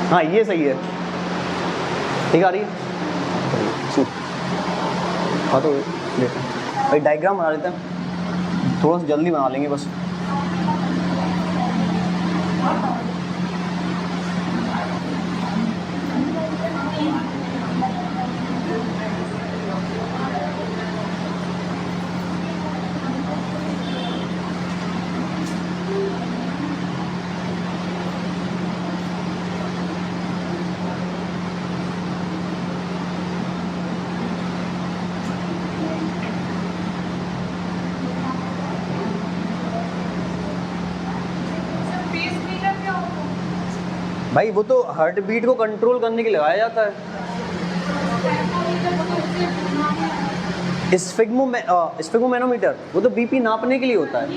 हाँ ये सही है, ठीक आ रही है। हाँ तो देखो भाई डायग्राम बना लेते हैं, थोड़ा सा जल्दी बना लेंगे बस। भाई वो तो हार्ट बीट को कंट्रोल करने के लिए लगाया जाता है। स्फिग्मोमेनोमीटर वो तो बीपी नापने के लिए होता है,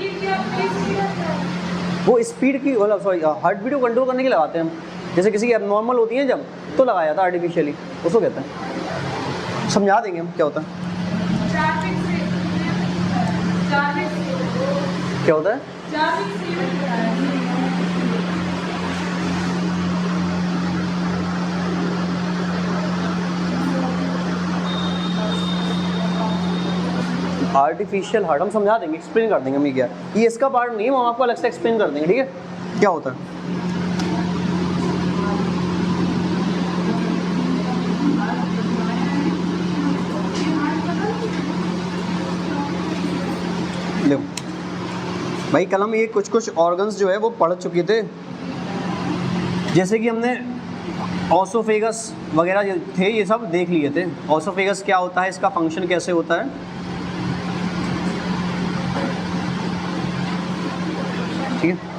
वो स्पीड की मतलब सॉरी हार्ट बीट को कंट्रोल करने के लिए लगाते हैं हम। जैसे किसी की एबनॉर्मल होती है जब, तो लगाया जाता है आर्टिफिशियली, उसको कहते हैं। समझा देंगे हम क्या होता है। क्या होता है? आर्टिफिशियल हार्ट हम समझा देंगे, एक्सप्लेन कर देंगे हम। ये इसका पार्ट नहीं है, हम आपको अलग से एक्सप्लेन कर देंगे, ठीक है क्या होता है। देखो भाई कल हम ये कुछ ऑर्गन्स जो है वो पढ़ चुके थे, जैसे कि हमने ऑसोफेगस वगैरह जो थे ये सब देख लिए थे। ऑसोफेगस क्या होता है, इसका फंक्शन कैसे होता है, ठीक है।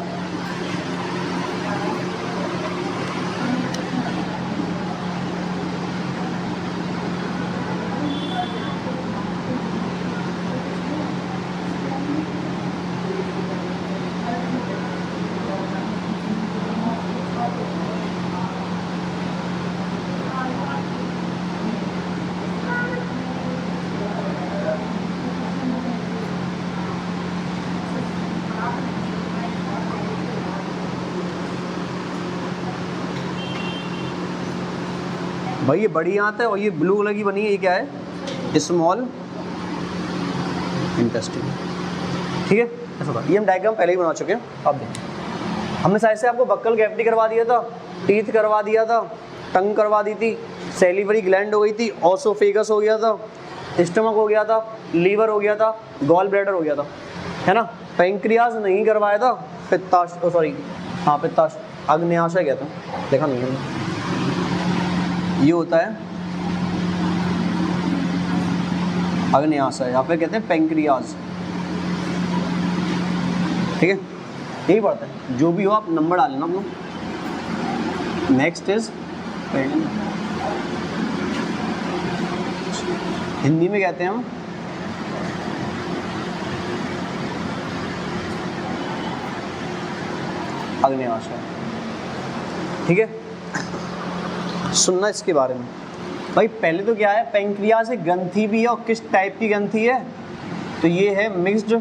भाई ये बड़ी आंत है और ये ब्लू कलर की बनी है, ये क्या है, स्मॉल इंटेस्टाइन, ठीक है। ऐसा था, ये हम डायग्राम पहले ही बना चुके हैं। अब देखिए हमने शायद से आपको बक्कल कैविटी करवा दिया था, टीथ करवा दिया था, टंग करवा दी थी, सैलिवरी ग्लैंड हो गई थी, ऑसोफेगस हो गया था, स्टमक हो गया था, लीवर हो गया था, गॉल ब्लैडर हो गया था, है ना। पैंक्रियाज नहीं करवाया था, पित्ताशय सॉरी हाँ पित्ताशय अग्न्याशय कहते हैं, देखा नहीं है। ये होता है अग्न्याशय, यहाँ पे कहते हैं पैंक्रियाज, ठीक है यही पढ़ते हैं। जो भी हो आप नंबर डाल लेना अपना। नेक्स्ट इज हिंदी में कहते हैं हम अग्न्याशय, ठीक है। सुनना इसके बारे में भाई। पहले तो क्या है, पैंक्रियाज एक ग्रंथि भी है, और किस टाइप की ग्रंथि है, तो ये है मिक्स्ड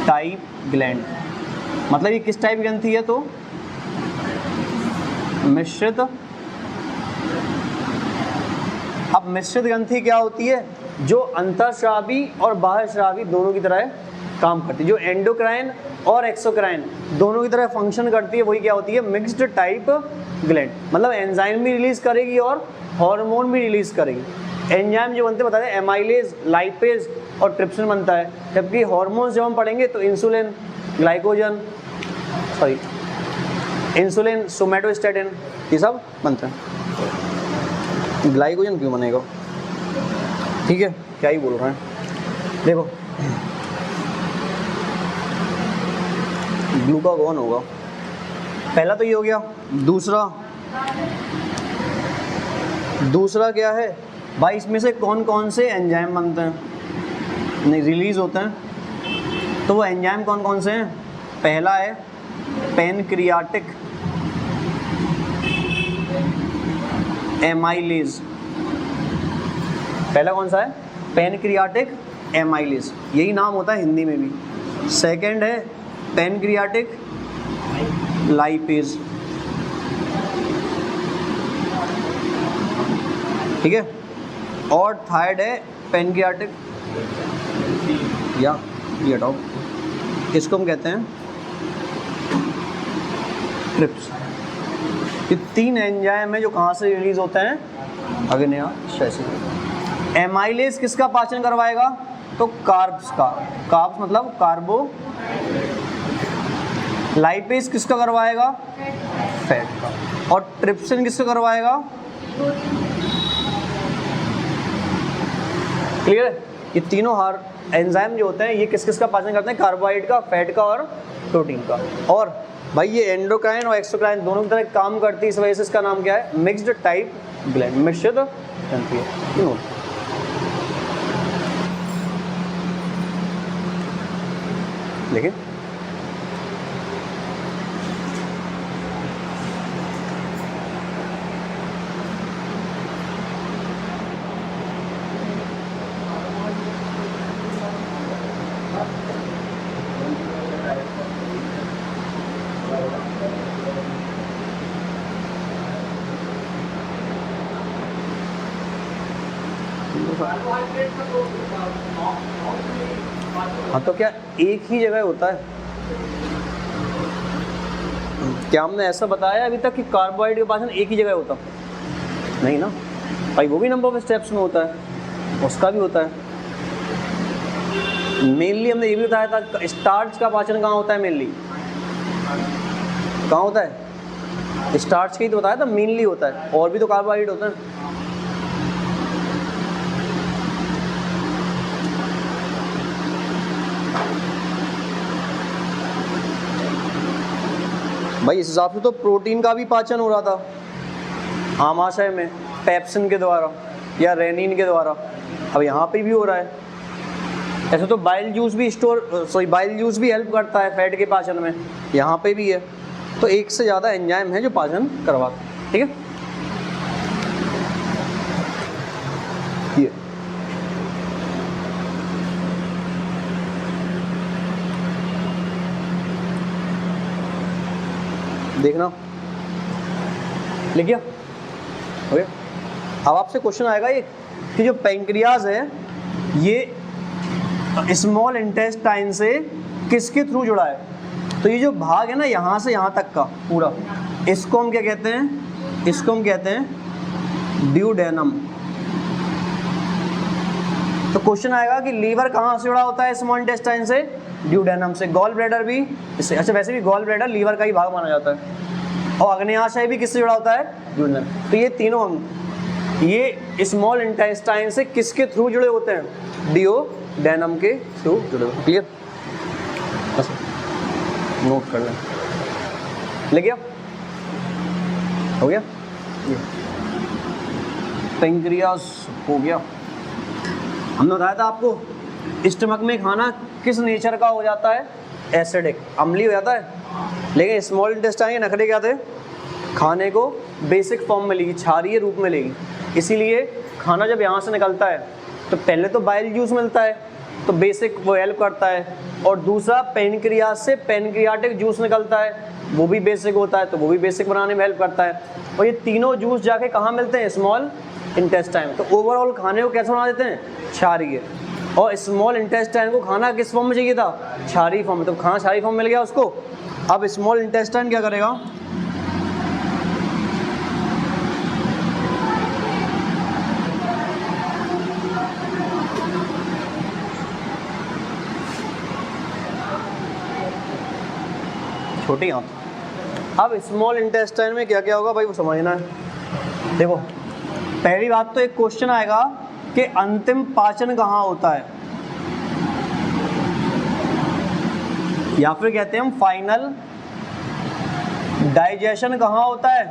टाइप ग्लैंड। मतलब ये किस टाइप की ग्रंथि है, तो मिश्रित। अब मिश्रित ग्रंथि क्या होती है, जो अंतःस्रावी और बाह्यस्रावी दोनों की तरह काम करती है, जो एंडोक्राइन और एक्सोक्राइन दोनों की तरह फंक्शन करती है, वही क्या होती है, मिक्स्ड टाइप ग्लैंड। मतलब एंजाइम भी रिलीज करेगी और हार्मोन भी रिलीज करेगी। एंजाइम जो बनते हैं बता दें, एमाइलेज, लाइपेज और ट्रिप्सिन बनता है, जबकि हार्मोन्स जब हम पढ़ेंगे तो इंसुलिन, ग्लाइकोजन इंसुलिन, सोमैटोस्टैटिन ये सब बनते हैं। ग्लाइकोजन क्यों बनेगा, ठीक है क्या ही बोल रहे हैं। देखो ग्लूकागॉन होगा पहला, तो ये हो गया। दूसरा क्या है भाई, इसमें से कौन कौन से एंजाइम बनते हैं, नहीं रिलीज होते हैं, तो वो एंजाइम कौन कौन से हैं। पहला है पैनक्रियाटिक एमाइलेज, पहला कौन सा है, पैनक्रियाटिक एमाइलेज, यही नाम होता है हिंदी में भी। सेकंड है पैनक्रियाटिक लाइपेज, ठीक है। और थर्ड है पैनक्रियाटिक, या ये हटाओ, इसको हम कहते हैं ट्रिप्स। ये 3 एंजाइम है जो कहाँ से रिलीज होते हैं, अग्न्याशय से। एमाइलेज किसका पाचन करवाएगा, तो कार्ब्स का, कार्ब्स मतलब कार्बो। लाइपेज किसका करवाएगा, फैट का। और ट्रिप्सिन किसका करवाएगा, क्लियर है। ये तीनों हर एंजाइम जो होते हैं ये किस किस का पाचन करते हैं, कार्बोहाइड्रेट का, फैट का और प्रोटीन का। और भाई ये एंडोक्राइन और एक्सोक्राइन दोनों की तरह काम करती है, इस वजह से इसका नाम क्या है, मिक्स्ड टाइप ग्लैंड, मिश्रित ग्रंथि है। देखिए हाँ, तो क्या एक ही जगह होता है, क्या हमने ऐसा बताया अभी तक कि कार्बोहाइड्रेट का पाचन एक ही जगह होता, नहीं ना भाई, वो भी नंबर ऑफ स्टेप्स में होता है, उसका भी होता है। मेनली हमने ये भी बताया था स्टार्च का पाचन कहाँ होता है, मेनली कहाँ होता है, स्टार्च का ही तो बताया था मेनली होता है, और भी तो कार्बोहाइड्रेट होता है। भाई इस हिसाब से तो प्रोटीन का भी पाचन हो रहा था आमाशय में पेप्सिन के द्वारा या रेनिन के द्वारा, अब यहाँ पे भी हो रहा है। ऐसे तो बाइल जूस भी बाइल जूस भी हेल्प करता है फैट के पाचन में, यहाँ पे भी है। तो एक से ज़्यादा एंजाइम है जो पाचन करवाते हैं, ठीक है। ये देखना, लिख गया, ओके। अब आपसे क्वेश्चन आएगा ये कि जो पैंक्रियाज है ये स्मॉल इंटेस्टाइन से किसके थ्रू जुड़ा है, तो ये जो भाग है ना यहाँ से यहाँ तक का पूरा, इसको हम क्या कहते हैं, इसको हम कहते हैं ड्यूडेनम। तो क्वेश्चन आएगा कि लीवर कहाँ से जुड़ा होता है स्मॉल इंटेस्टाइन से, ड्यूडेनम से। गॉल ब्लैडर भी इससे, अच्छा वैसे भी गॉल ब्लैडर लीवर का ही भाग माना जाता है। और अग्न्याशय भी किससे जुड़ा होता है, ड्यूडेनम। तो ये तीनों अंग ये स्मॉल इंटेस्टाइन से किसके थ्रू जुड़े होते हैं, ड्यूडेनम के थ्रू जुड़े होते हैं। क्लियर, बस नोट कर लें, लिख गया, हो गया। ये पैंक्रियास हो गया। हमने बताया था आपको स्टमक में खाना किस नेचर का हो जाता है, एसिडिक, अम्लीय हो जाता है। लेकिन स्मॉल इंटेस्टाइन के नखरे क्या थे, खाने को बेसिक फॉर्म में लेगी, क्षारीय रूप में लेगी। इसीलिए खाना जब यहाँ से निकलता है तो पहले तो बाइल जूस मिलता है, तो बेसिक वो हेल्प करता है। और दूसरा पैनक्रियाज से पैनक्रियाटिक जूस निकलता है, वो भी बेसिक होता है, तो वो भी बेसिक बनाने में हेल्प करता है। और ये तीनों जूस जाके कहाँ मिलते हैं, स्मॉल इंटेस्टाइन। तो ओवरऑल खाने को कैसे बना देते हैं, क्षारीय। और स्मॉल इंटेस्टाइन को खाना किस फॉर्म में चाहिए था, क्षारीय फॉर्म में, तो खाना क्षारीय फॉर्म में मिल गया उसको। अब स्मॉल इंटेस्टाइन क्या करेगा, छोटी आंत। अब स्मॉल इंटेस्टाइन में क्या क्या होगा भाई वो समझना है। देखो पहली बात तो एक क्वेश्चन आएगा कि अंतिम पाचन कहाँ होता है, या फिर कहते हैं हम फाइनल डाइजेशन कहाँ होता है,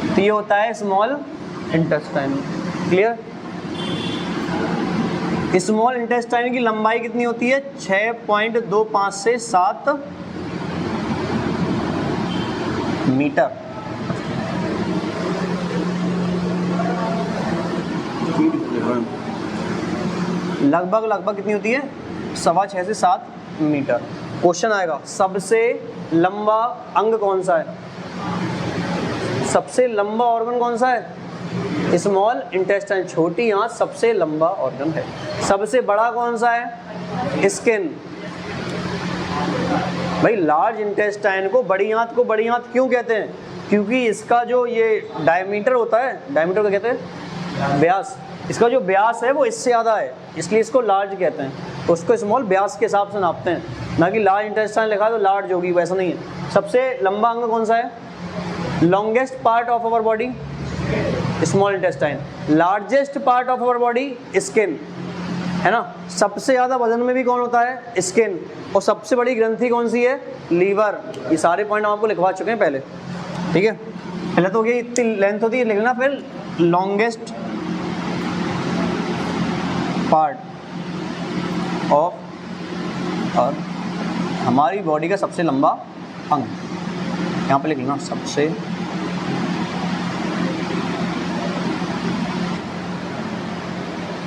तो ये होता है small intestine. Clear, small intestine की लंबाई कितनी होती है, 6.25 से 7 मीटर। लगभग कितनी होती है, 6.25 से 7 मीटर। क्वेश्चन आएगा सबसे लंबा अंग कौन सा है, सबसे लंबा ऑर्गन कौन सा है, स्मॉल इंटेस्टाइन, छोटी आंत सबसे लंबा ऑर्गन है। सबसे बड़ा कौन सा है? स्किन। भाई लार्ज इंटेस्टाइन को बड़ी आंत क्यों कहते हैं? क्योंकि इसका जो ये डायमीटर होता है, डायमीटर को कहते हैं व्यास, इसका जो व्यास है वो इससे ज़्यादा है, इसलिए इसको लार्ज कहते हैं। तो उसको स्मॉल व्यास के हिसाब से नापते हैं, ना कि लार्ज इंटेस्टाइन लिखा तो लार्ज होगी, वैसा नहीं है। सबसे लंबा अंग कौन सा है? Longest part of our body small intestine, largest part of our body skin, है ना। सबसे ज़्यादा वजन में भी कौन होता है? स्किन। और सबसे बड़ी ग्रंथि कौन सी है? लीवर। ये सारे पॉइंट हम आपको लिखवा चुके हैं पहले, ठीक है। पहले तो ये इतनी लेंथ होती है लिखना, फिर लॉन्गेस्ट पार्ट ऑफ और हमारी बॉडी का सबसे लंबा अंग, यहाँ पे लिख लेना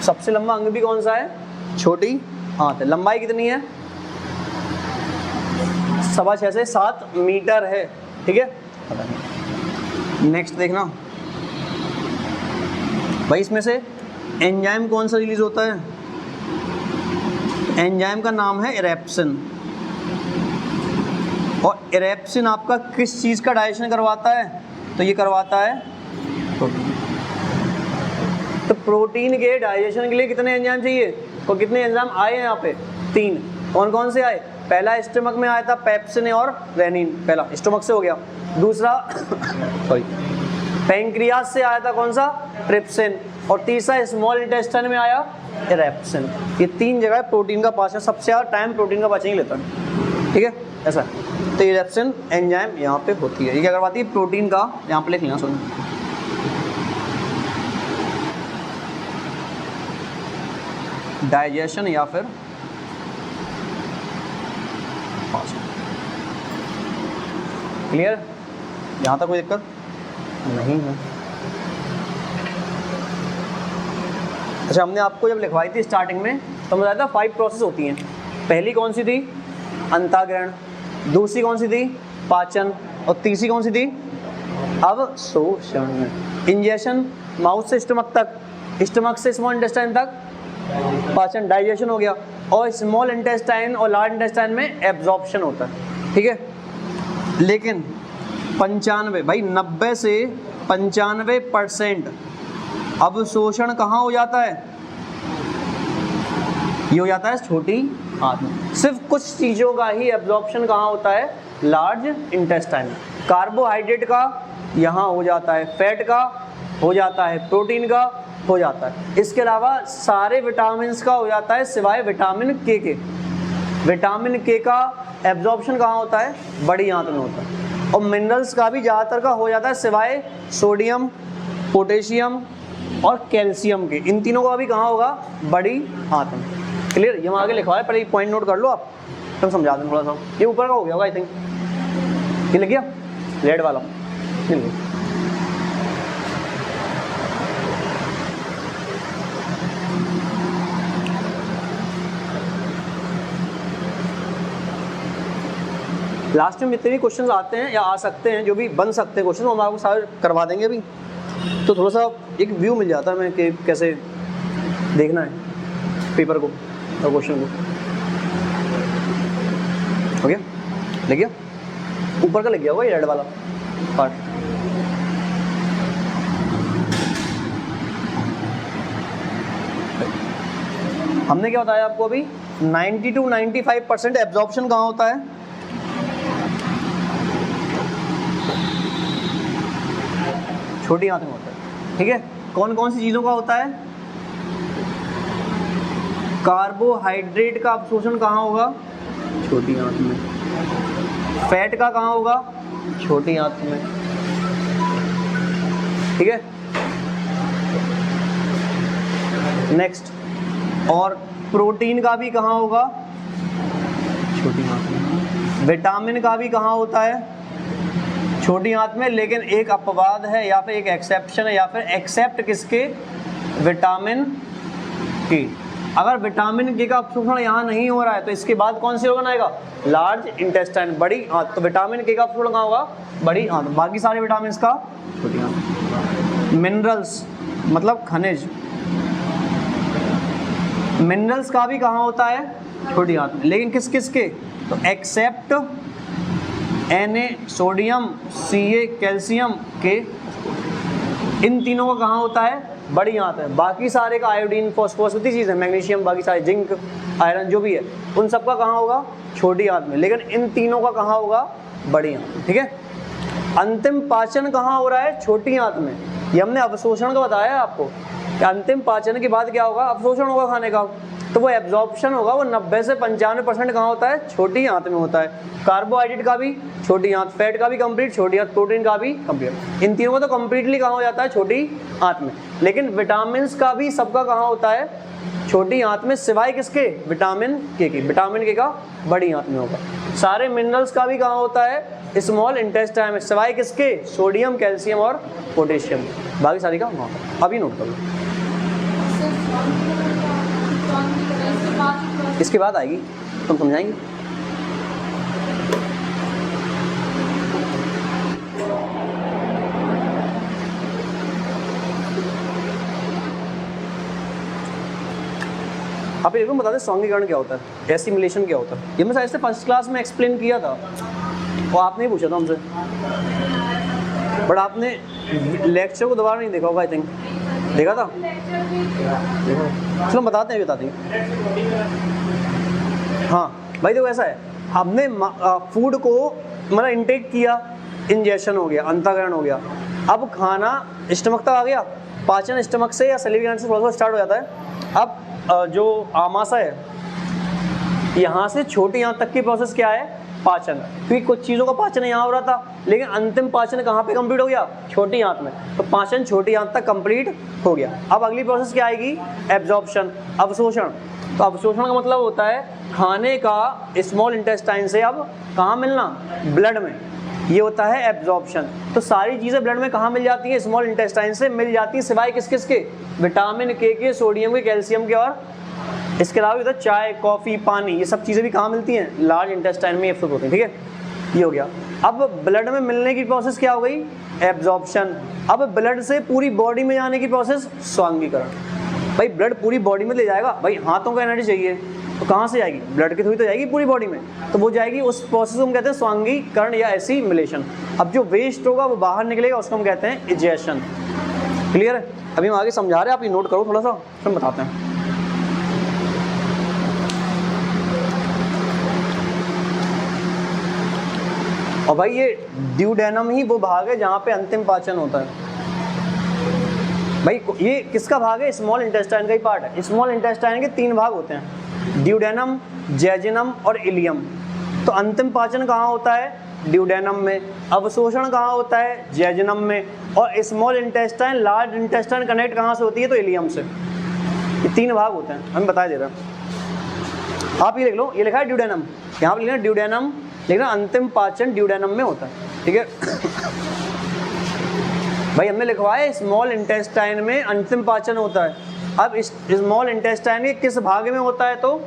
सबसे लंबा अंग भी कौन सा है? छोटी आंत है। लंबाई कितनी है? 6.25 से 7 मीटर है, ठीक है। नेक्स्ट देखना भाई, इसमें से एंजाइम कौन सा रिलीज होता है? एंजाइम का नाम है इरेप्सिन। और इरेप्सिन आपका किस चीज़ का डाइजेशन करवाता है? तो ये करवाता है प्रोटीन। तो प्रोटीन के डाइजेशन के लिए कितने एंजाइम चाहिए? और कितने एंजाइम आए हैं यहाँ पे? 3। कौन कौन से आए? पहला स्टमक में आया था पेप्सिन और रेनिन, पहला स्टमक से हो गया। दूसरा सॉरी पैंक्रियास से आया था कौन सा? ट्रिप्सिन। और तीसरा स्मॉल इंटेस्टाइन में आया इरेप्सिन। ये 3 जगह प्रोटीन का पाचन, सबसे ज़्यादा टाइम प्रोटीन का पाचन ही लेता है, ठीक है, ऐसा। तो इरेप्सिन एंजाइम यहाँ पे होती है, ये क्या करवाती है? प्रोटीन का, यहाँ पे लिख लेना सुन, डाइजेशन या फिर क्लियर? यहाँ तक कोई दिक्कत नहीं है। अच्छा, हमने आपको जब लिखवाई थी स्टार्टिंग में तो बताया था 5 प्रोसेस होती हैं। पहली कौन सी थी? अंतःग्रहण। दूसरी कौन सी थी? पाचन। और तीसरी कौन सी थी? अवशोषण। इंजेक्शन माउथ से स्टमक तक, स्टमक से स्मॉल इंटेस्टाइन तक पाचन, डाइजेशन हो गया। और स्मॉल इंटेस्टाइन और लार्ज इंटेस्टाइन में एब्जॉर्प्शन होता है, ठीक है। लेकिन 95 भाई 90 से 95% अवशोषण कहाँ हो जाता है? ये हो जाता है छोटी आंत में। सिर्फ कुछ चीज़ों का ही एब्जॉर्प्शन कहाँ होता है? Large intestine. कार्बोहाइड्रेट का यहाँ हो जाता है, फैट का हो जाता है, प्रोटीन का हो जाता है। इसके अलावा सारे विटामिन का हो जाता है सिवाय विटामिन के। विटामिन के का एब्जॉर्प्शन कहाँ होता है? बड़ी आंत में होता है। और मिनरल्स का भी ज़्यादातर का हो जाता है सिवाय सोडियम, पोटेशियम और कैल्शियम के। इन तीनों का भी कहाँ होगा? बड़ी आंत में। क्लियर? ये हम आगे लिखवा है, पर एक पॉइंट नोट कर लो आप, तुम समझा दें थोड़ा सा। ये ऊपर का हो गया होगा आई थिंक, ये लग गया रेड वाला, मिल गया। लास्ट में जितने भी क्वेश्चंस आते हैं या आ सकते हैं, जो भी बन सकते हैं क्वेश्चन, हम आपको सारे करवा देंगे अभी। तो थोड़ा सा एक व्यू मिल जाता है हमें कि कैसे देखना है पेपर को और क्वेश्चन को। हो गया? लग गया? ऊपर का लग गया होगा ये रेड वाला पार्ट। हमने क्या बताया आपको अभी? 90 to 95% एब्जॉर्प्शन कहाँ होता है? छोटी आंत में होता है, ठीक है। कौन कौन सी चीज़ों का होता है? कार्बोहाइड्रेट का अवशोषण कहाँ होगा? छोटी आंत में। फैट का कहाँ होगा? छोटी आंत में, ठीक है। नेक्स्ट, और प्रोटीन का भी कहाँ होगा? छोटी आंत में। विटामिन का भी कहाँ होता है? छोटी आंत में। लेकिन एक अपवाद है या फिर एक एक्सेप्शन है, या फिर एक्सेप्ट किसके? विटामिन के। अगर विटामिन के का अवशोषण यहाँ नहीं हो रहा है तो इसके बाद कौन सी ऑर्गन आएगा? लार्ज इंटेस्टाइन, बड़ी आंत। तो विटामिन के का अवशोषण कहाँ होगा? बड़ी आंत। बाकी सारे विटामिन का छोटी आंत। मिनरल्स मतलब खनिज। मिनरल्स का भी कहाँ होता है, छोटी आंत में, लेकिन किस किस के, तो except Na sodium, Ca calcium के, इन तीनों का कहाँ होता है, बड़ी आंत है। बाकी सारे का आयोडीन, फॉस्फोरस, इतनी चीज़ है, मैग्नीशियम, बाकी सारे जिंक, आयरन जो भी है, उन सब का कहाँ होगा, छोटी आंत में, लेकिन इन तीनों का कहाँ होगा, बड़ी आंत में। ठीक है, अंतिम पाचन कहाँ हो रहा है, छोटी आंत में। ये हमने अवशोषण का बताया है आपको कि अंतिम पाचन के बाद क्या होगा, अवशोषण होगा खाने का, तो वो एब्जॉर्प्शन होगा, वो 90 से 95% कहाँ होता है, छोटी आंत में होता है। कार्बोहाइड्रेट का भी छोटी आंत, फैट का भी कंप्लीट छोटी आंत, प्रोटीन का भी कंप्लीट, इन तीनों का तो कंप्लीटली कहाँ हो जाता है, छोटी आंत में। लेकिन विटामिन का भी सबका कहाँ होता है, छोटी आंत में, सिवाय किसके, विटामिन के की। विटामिन के का बड़ी आंत में होगा। सारे मिनरल्स का भी कहाँ होता है, स्मॉल इंटेस्टाइन में, सिवाय किसके, सोडियम, कैल्शियम और पोटेशियम, बाकी सारी का वहाँ होता है। अभी नोट कर लो, इसके बाद आएगी, तुम समझाएंगे। आप एक बता दें स्वांगीकरण क्या होता है, एसिमिलेशन क्या होता है। ये मैं शायद से फर्स्ट क्लास में एक्सप्लेन किया था, और आपने ही पूछा था हमसे, बट आपने लेक्चर को दोबारा नहीं देखा होगा, आई थिंक देखा था। चलो बताते हैं, बताते हैं। हाँ भाई देखो ऐसा है, हमने फूड को मतलब इनटेक किया, इंजेक्शन हो गया, अंतःकरण हो गया, अब खाना स्टमक तक आ गया, पाचन स्टमक से या सलीवरी ग्लैंड से थोड़ा स्टार्ट हो जाता है। अब जो आमाशय है, यहाँ से छोटी आंत तक की प्रोसेस क्या है, पाचन। क्योंकि कुछ चीज़ों का पाचन यहाँ हो रहा था, लेकिन अंतिम पाचन कहाँ पे कंप्लीट हो गया, छोटी आंत में, तो पाचन छोटी आंत तक कंप्लीट हो गया। अब अगली प्रोसेस क्या आएगी, एब्जॉर्प्शन, अवशोषण। तो अवशोषण का मतलब होता है खाने का स्मॉल इंटेस्टाइन से अब कहाँ मिलना, ब्लड में, ये होता है एब्जॉर्प्शन। तो सारी चीज़ें ब्लड में कहाँ मिल जाती हैं, स्मॉल इंटेस्टाइन से मिल जाती हैं, सिवाय किस किस के, विटामिन के, सोडियम के, कैल्शियम के, और इसके अलावा इधर चाय, कॉफ़ी, पानी, ये सब चीज़ें भी कहाँ मिलती हैं, लार्ज इंटेस्टाइन में एब्सॉर्ब होती हैं। ठीक है, ये हो गया। अब ब्लड में मिलने की प्रोसेस क्या हो गई, एब्जॉर्प्शन। अब ब्लड से पूरी बॉडी में जाने की प्रोसेस स्वांगीकरण। भाई ब्लड पूरी बॉडी में ले जाएगा, भाई हाथों को एनर्जी चाहिए, तो कहाँ से जाएगी, ब्लड के थ्रू तो जाएगी पूरी बॉडी में, तो वो जाएगी, उस प्रोसेस को हम कहते हैं स्वांगीकरण या एसिमिलेशन। अब जो वेस्ट होगा वो बाहर निकलेगा, उसको हम कहते हैं इजेशन। क्लियर है, अभी हम आगे समझा रहे हैं, आप ये नोट करो थोड़ा सा, फिर बताते हैं। और भाई ये ड्यूडेनम ही वो भाग है जहाँ पे अंतिम पाचन होता है। भाई ये किसका भाग है, स्मॉल इंटेस्टाइन का ही पार्ट है। स्मॉल इंटेस्टाइन के 3 भाग होते हैं, ड्यूडेनम, जेजिनम और इलियम। तो अंतिम पाचन कहाँ होता है, ड्यूडेनम में, अवशोषण कहाँ होता है, जेजिनम में, और small intestine, large intestine connect कहाँ से होती है, तो इलियम से। ये 3 भाग होते हैं, हम बता दे रहे हैं। आप ये लिख लो, ये लिखा है ड्यूडेनम, यहाँ पर लिखना ड्यूडेनम, लेकिन अंतिम पाचन ड्यूडेनम में होता है। ठीक है भाई हमने लिखवाया स्मॉल इंटेस्टाइन में अंतिम पाचन होता है। अब इस स्मॉल इंटेस्टाइन के किस भाग में होता है, तो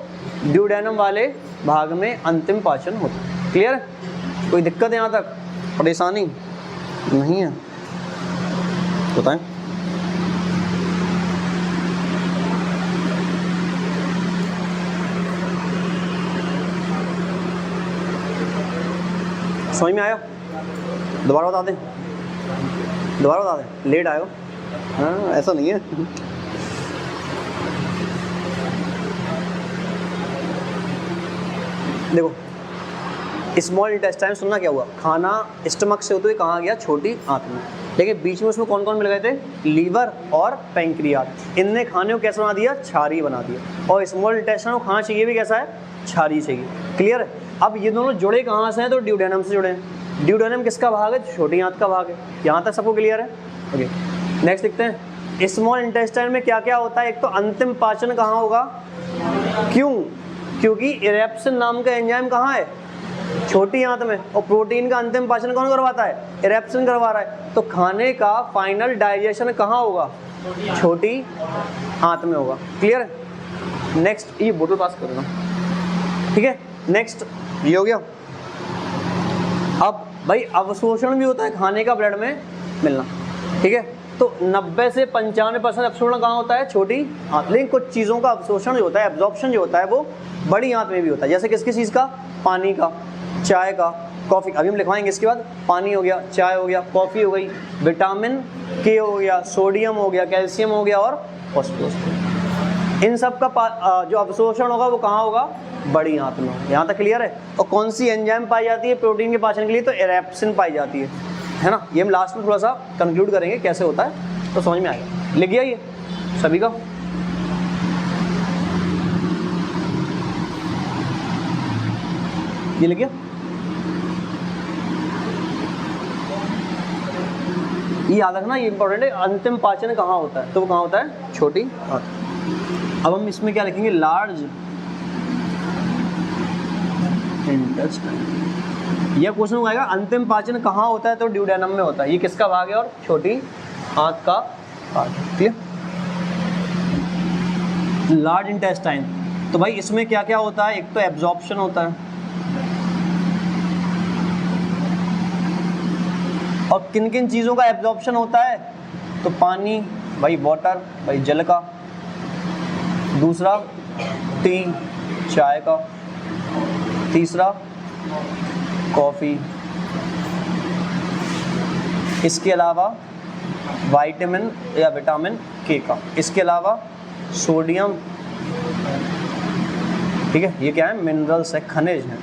ड्यूडेनम वाले भाग में अंतिम पाचन होता है। क्लियर है, कोई दिक्कत है यहाँ तक, परेशानी नहीं है, बताएं। समझ में आया, दोबारा बता दें, दोबारा बता दें, लेट आयो, हाँ ऐसा नहीं है। देखो स्मॉल इंटेस्टाइन सुनना क्या हुआ, खाना स्टमक से होते हुए कहाँ गया, छोटी आंत में, लेकिन बीच में उसमें कौन कौन मिल गए थे, लीवर और पैंक्रियाज। इनने खाने को कैसा बना दिया, क्षारीय बना दिया। और स्मॉल इंटेस्टाइन को खाना चाहिए भी कैसा है, क्षारीय चाहिए। क्लियर है, अब ये दोनों जुड़े कहाँ से हैं, तो ड्यूडेनम से जुड़े हैं। ड्यूडेनम किसका भाग है, छोटी आंत का भाग है। यहाँ तक सबको क्लियर है, ओके। नेक्स्ट देखते हैं, स्मॉल इंटेस्टाइन में क्या क्या होता है। एक तो अंतिम पाचन कहाँ होगा, क्यों, क्योंकि इरेप्सिन नाम का एंजाइम कहाँ है, छोटी आंत में, और प्रोटीन का अंतिम पाचन कौन करवाता है, इरेप्सिन करवा रहा है। तो खाने का फाइनल डाइजेशन कहाँ होगा, छोटी आंत में होगा। क्लियर है, नेक्स्ट, ये बोतल पास कर देना, ठीक है। नेक्स्ट ये हो गया। अब भाई अवशोषण भी होता है खाने का ब्लड में मिलना, ठीक है। तो तो 90 से 95% अवशोषण कहाँ होता है? छोटी आंत। लेकिन कुछ चीज़ों का अवशोषण जो होता है, एब्जॉर्प्शन जो होता है, वो बड़ी आंत में भी होता है। जैसे किस किस चीज़ का? पानी का, चाय का, कॉफ़ी। अभी हम लिखवाएंगे इसके बाद। पानी हो गया, चाय हो गया, कॉफ़ी हो गई, विटामिन के हो गया, सोडियम हो गया, कैल्शियम हो गया और फॉस्फोरस। इन सब का जो अवशोषण होगा वो कहाँ होगा? बड़ी आंत में। यहाँ तक क्लियर है? और कौन सी एंजाइम पाई जाती है प्रोटीन के पाचन के लिए? तो एरेप्सिन पाई जाती है ना। ये हम लास्ट में थोड़ा सा कंक्लूड करेंगे कैसे होता है, तो समझ में आएगा। लिख गया ये सभी का? ये लिख गया? ये याद रखना, ये इंपॉर्टेंट है। अंतिम पाचन कहाँ होता है? तो वो कहाँ होता है? छोटी आंत। अब हम इसमें क्या लिखेंगे? Large intestine. यह क्वेश्चन आएगा अंतिम पाचन कहाँ होता है? तो ड्यूडेनम में होता है। ये किसका भाग है? और छोटी आंत का भाग है। क्लियर? Large intestine. तो भाई इसमें क्या क्या होता है? एक तो एब्जॉर्प्शन होता है, और किन किन चीज़ों का एब्जॉर्प्शन होता है? तो पानी, भाई वाटर, भाई जल का। दूसरा टी, चाय का। तीसरा कॉफ़ी। इसके अलावा विटामिन या विटामिन के का। इसके अलावा सोडियम। ठीक है, ये क्या है? मिनरल्स है, खनिज है।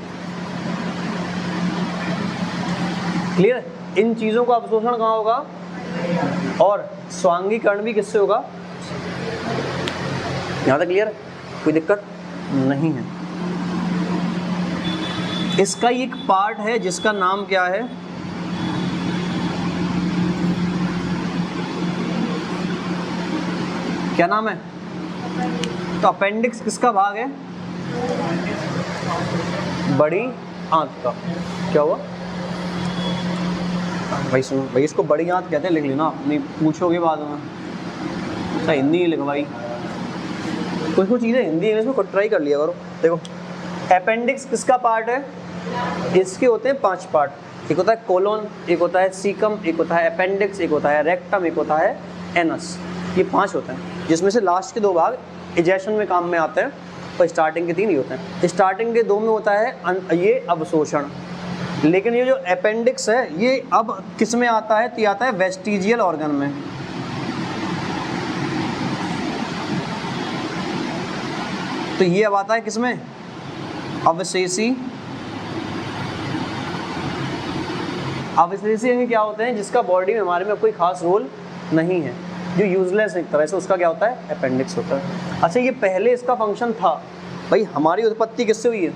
क्लियर? इन चीज़ों का अवशोषण कहाँ होगा? और स्वांगीकरण भी किससे होगा? यहाँ तक क्लियर है? कोई दिक्कत नहीं है। इसका एक पार्ट है जिसका नाम क्या है? क्या नाम है? तो अपेंडिक्स किसका भाग है? बड़ी आंत का। क्या हुआ भाई? सुनो भाई, इसको बड़ी आंत कहते हैं, लिख लेना, नहीं पूछोगे बाद में। अच्छा हिंदी लिख भाई, कुछ कुछ चीज़ें हिंदी इंग्लिश में खुद ट्राई कर लिया करो। देखो अपेंडिक्स किसका पार्ट है? इसके होते हैं 5 पार्ट। एक होता है कोलोन, एक होता है सीकम, एक होता है अपेंडिक्स, एक होता है रेक्टम, एक होता है एनस। ये 5 होते हैं, जिसमें से लास्ट के 2 भाग इजेशन में काम में आते हैं, और स्टार्टिंग के 3 ही होते हैं। स्टार्टिंग के 2 में होता है ये अवशोषण, लेकिन ये जो अपेंडिक्स है ये अब किस में आता है? तो ये आता है वेस्टिजियल ऑर्गन में। तो ये अब आता है किस में? अवशेषी। अवशेषी अंग क्या होते हैं? जिसका बॉडी में हमारे में कोई खास रोल नहीं है, जो यूजलेस एक तरह से, उसका क्या होता है? अपेंडिक्स होता है। अच्छा, ये पहले इसका फंक्शन था भाई। हमारी उत्पत्ति किससे हुई है?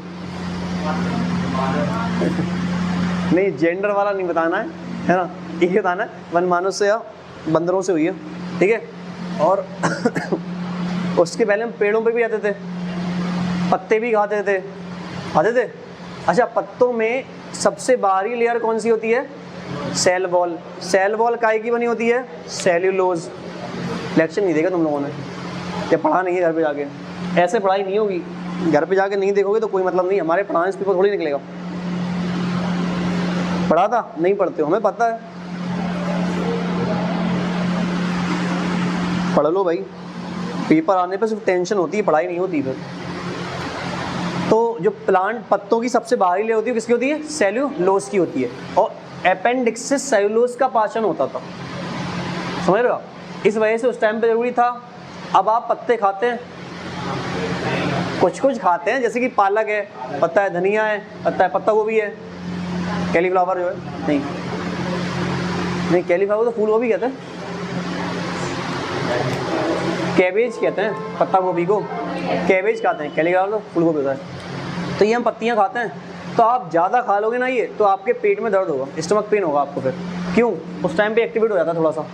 नहीं, जेंडर वाला नहीं बताना है ना, ये बताना है वनमानुष से या बंदरों से हुई है। ठीक है? और उसके पहले हम पेड़ों पे भी आते थे, पत्ते भी खाते थे। अच्छा, पत्तों में सबसे बाहरी लेयर कौन सी होती है? Cell wall. सेल वॉल काय की बनी होती है? सेल्यूलोज। लेक्चर नहीं देखा तुम लोगों ने, क्या पढ़ा नहीं है घर पे जाके? ऐसे पढ़ाई नहीं होगी, घर पे जाके नहीं देखोगे तो कोई मतलब नहीं। हमारे पढ़ाने से पेपर थोड़ी निकलेगा। पढ़ा था? नहीं पढ़ते हो, हमें पता है। पढ़ लो भाई, पेपर आने पे सिर्फ टेंशन होती है, पढ़ाई नहीं होती फिर। तो जो प्लांट पत्तों की सबसे बाहरी लेयर होती है, किसकी होती है? सेल्यूलोज की होती है। और अपेंडिक्स से सेल्यूलोज का पाचन होता था, समझ रहे हो? इस वजह से उस टाइम पे जरूरी था। अब आप पत्ते खाते हैं, कुछ कुछ खाते हैं, जैसे कि पालक है, पत्ता है, धनिया है, पत्ता गोभी है, कैलीफ्लावर जो है, नहीं कैलीफ्लावर तो फूल गोभी कहते हैं, कैबेज कहते हैं पत्ता गोभी को, कैबेज खाते हैं, कैलीफ्लावर तो फूल गोभी होता है। तो ये हम पत्तियां खाते हैं। तो आप ज़्यादा खा लोगे ना ये, तो आपके पेट में दर्द होगा, स्टमक पेन होगा आपको। फिर क्यों? उस टाइम पे एक्टिवेट हो जाता है थोड़ा सा,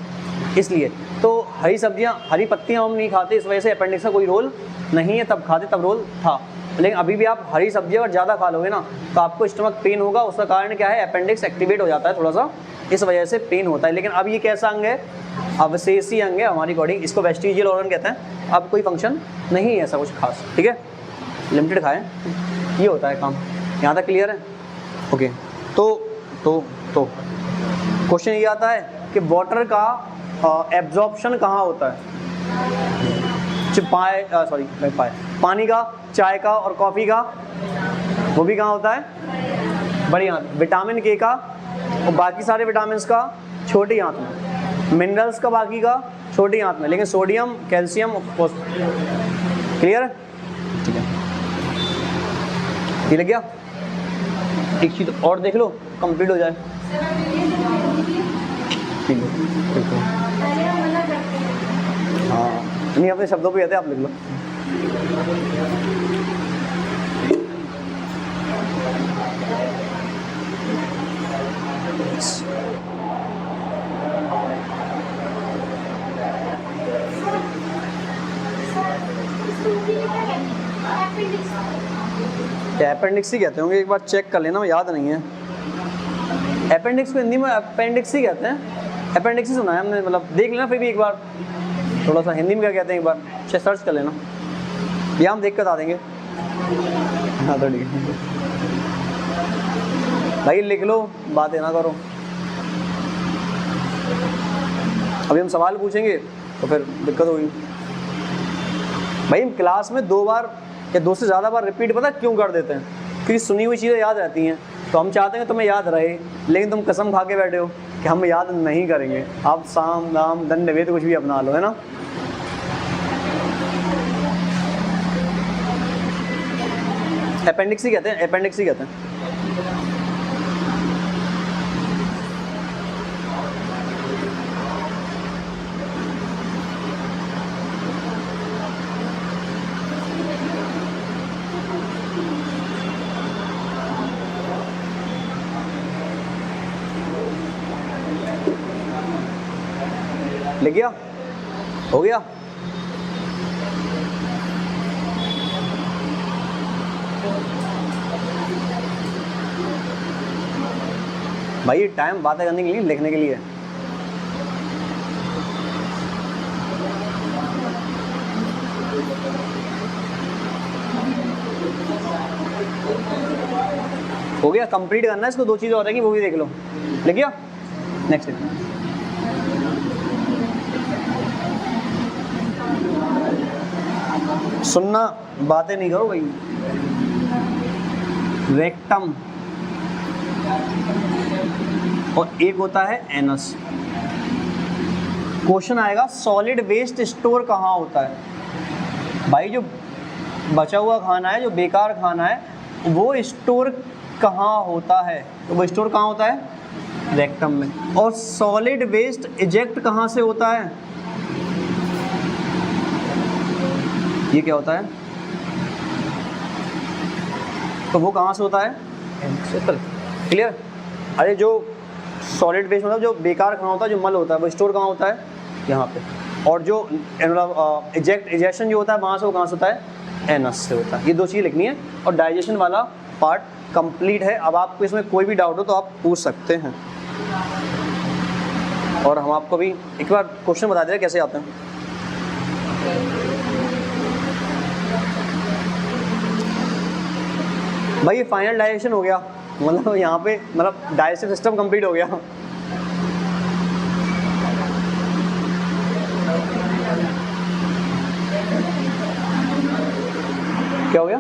इसलिए। तो हरी सब्जियां, हरी पत्तियां हम नहीं खाते, इस वजह से अपेंडिक्स का कोई रोल नहीं है। तब खाते, तब रोल था। लेकिन अभी भी आप हरी सब्जियां अगर ज़्यादा खा लोगे ना, तो आपको स्टमक पेन होगा। उसका कारण क्या है? अपेंडिक्स एक्टिवेट हो जाता है थोड़ा सा, इस वजह से पेन होता है। लेकिन अब ये कैसा अंग है? अवशेषी अंग है हमारी अकॉर्डिंग। इसको वेस्टिजियल ऑर्गन कहते हैं। अब कोई फंक्शन नहीं है ऐसा कुछ खास। ठीक है, लिमिटेड खाएं, ये होता है काम। यहाँ तक क्लियर है? ओके। तो क्वेश्चन ये आता है कि वाटर का एब्जॉर्प्शन कहाँ होता है? पानी का, चाय का और कॉफ़ी का, वो भी कहाँ होता है? बड़ी आंत। विटामिन के का और बाकी सारे विटामिन का छोटी आंत में, मिनरल्स का बाकी का छोटी आंत में, लेकिन सोडियम, कैल्शियम, क्लियर है? ठीक है, ये लग गया। एक चीज़ और देख लो, कंप्लीट हो जाए। ठीक है, हाँ नहीं, अपने शब्दों पे आते आप लिख लो। अपेंडिक्स ही कहते होंगे, एक बार चेक कर लेना, याद नहीं है। अपेंडिक्स को हिंदी में अपेंडिक्स ही कहते हैं, अपेंडिक्स ही सुना है हमने, मतलब देख लेना फिर भी एक बार, थोड़ा सा हिंदी में क्या कहते हैं एक बार सर्च कर लेना, या हम देख कर बता देंगे। हाँ तो ठीक है भाई, लिख लो, बातें ना करो। अभी हम सवाल पूछेंगे तो फिर दिक्कत होगी भाई। हम क्लास में 2 बार या 2 से ज़्यादा बार रिपीट पता क्यों कर देते हैं? क्योंकि सुनी हुई चीज़ें याद रहती हैं, तो हम चाहते हैं तुम्हें याद रहे, लेकिन तुम कसम खा के बैठे हो कि हम याद नहीं करेंगे। आप साम दाम दंड वेद कुछ भी अपना लो, है ना। अपेंडिक्स ही कहते हैं, अपेंडिक्स ही कहते हैं। लिख गया? हो गया? भाई ये टाइम बातें करने के लिए, लिखने के लिए। हो गया? कंप्लीट करना है इसको, 2 चीज़ और रहेंगी, वो भी देख लो। लिख गया? नेक्स्ट सुनना, बातें नहीं करो भाई। रेक्टम और एक होता है एनस। क्वेश्चन आएगा सॉलिड वेस्ट स्टोर कहाँ होता है? भाई जो बचा हुआ खाना है, जो बेकार खाना है, वो स्टोर कहाँ होता है? तो वो स्टोर कहाँ होता है? रेक्टम में। और सॉलिड वेस्ट इजेक्ट कहाँ से होता है? ये क्या होता है? तो वो कहाँ से होता है? क्लियर? अरे जो सॉलिड वेस्ट मतलब जो बेकार खाना होता है, जो मल होता है, वो स्टोर कहाँ होता है? यहाँ पे। और जो इजेक्शन जो होता है वहाँ से, वो कहाँ से होता है? एनस से होता है। ये 2 चीज़ लिखनी है। और डाइजेशन वाला पार्ट कंप्लीट है। अब आपको इसमें कोई भी डाउट हो तो आप पूछ सकते हैं, और हम आपको भी एक बार क्वेश्चन बता दे रहे कैसे आते हैं। भाई ये फाइनल डाइजेशन हो गया, मतलब यहाँ पे मतलब डाइजेस्टिव सिस्टम कंप्लीट हो गया। क्या हो गया?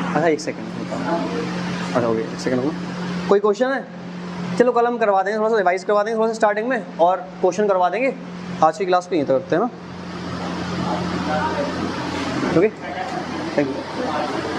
अच्छा 1 सेकंड, अच्छा हो गया, 1 सेकंड हो गया। कोई क्वेश्चन है? चलो कल हम करवा देंगे, थोड़ा सा रिवाइज करवा देंगे थोड़ा सा स्टार्टिंग में, और क्वेश्चन करवा देंगे। आज की क्लास को यहीं तक रखते हैं ना। Okay, thank you.